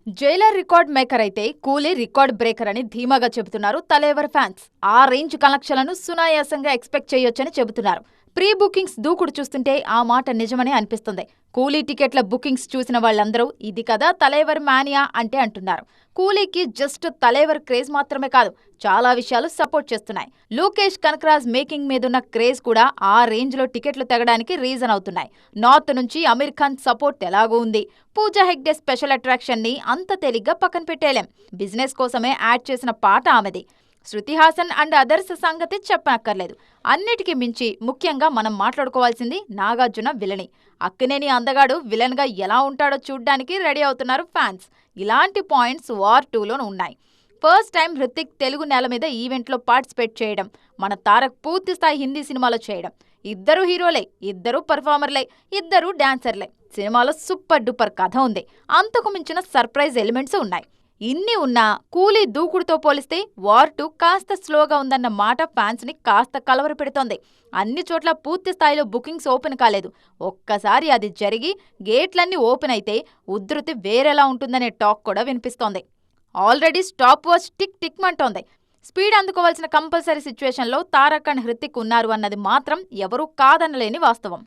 Jailer record maker అయితే కూలీ record breaker అని ధీమాగా చెబుతున్నారు తలేవర్ ఫ్యాన్స్. ఆ రేంజ్ కలెక్షన్లను సునాయాసంగా ఎక్స్పెక్ట్ చేయొచ్చని చెబుతున్నారు. ప్రీ బుకింగ్స్ దూకుడు చూస్తుంటే ఆ మాట నిజమని అనిపిస్తుంది. కూలీ టికెట్ల బుకింగ్స్ చూసిన వాళ్ళందరూ ఇది కదా తలేవర్ మానియా అంటే అంటున్నారు. కూలీకి జస్ట్ తలేవర్ క్రేజ్ మాత్రమే కాదు, చాలా విషయాలు సపోర్ట్ చేస్తున్నాయి. లోకేష్ కనకరాజ్ మేకింగ్ మీదున్న క్రేజ్ కూడా ఆ రేంజ్ లో టికెట్లు తెగడానికి రీజన్ అవుతున్నాయి. నార్త్ నుంచి అమీర్ ఖాన్ సపోర్ట్ ఎలాగూ ఉంది. పూజా హెగ్డే స్పెషల్ అట్రాక్షన్ ని అంత తేలిగ్గా పక్కన పెట్టేలేం. బిజినెస్ కోసమే యాడ్ చేసిన పాట ఆమెది. శృతి హాసన్ అండ్ అదర్స్ సంగతి చెప్పనక్కర్లేదు. అన్నిటికీ మించి ముఖ్యంగా మనం మాట్లాడుకోవాల్సింది నాగార్జున విలని. అక్కినేని అందగాడు విలన్ గా ఎలా ఉంటాడో చూడ్డానికి రెడీ అవుతున్నారు ఫ్యాన్స్. ఇలాంటి పాయింట్స్ వార్ 2లో ఉన్నాయి. ఫస్ట్ టైం హృతిక్ తెలుగు నేల మీద ఈవెంట్లో పార్టిసిపేట్ చేయడం, మన తారక్ పూర్తి స్థాయి హిందీ సినిమాలో చేయడం. ఇద్దరు హీరోలే, ఇద్దరు పర్ఫార్మర్లే, ఇద్దరు డాన్సర్లే. సినిమాలో సూపర్ డూపర్ కథ ఉంది. అంతకు మించిన సర్ప్రైజ్ ఎలిమెంట్స్ ఉన్నాయి. ఇన్ని ఉన్నా కూలీ దూకుడుతో పోలిస్తే వార్ 2 కాస్త స్లోగా ఉందన్న మాట ఫ్యాన్స్ ని కాస్త కలవరపెడుతోంది. అన్ని చోట్ల పూర్తి స్థాయిలో బుకింగ్స్ ఓపెన్ కాలేదు. ఒక్కసారి అది జరిగి గేట్లన్నీ ఓపెన్ అయితే ఉధృతి వేరేలా ఉంటుందనే టాక్ కూడా వినిపిస్తోంది. Already stop watch tick tick మంటోంది. స్పీడ్ అందుకోవాల్సిన కంపల్సరీ సిచ్యువేషన్లో తారక్ అండ్ హృతిక్ ఉన్నారు అన్నది మాత్రం ఎవరూ కాదనలేని వాస్తవం.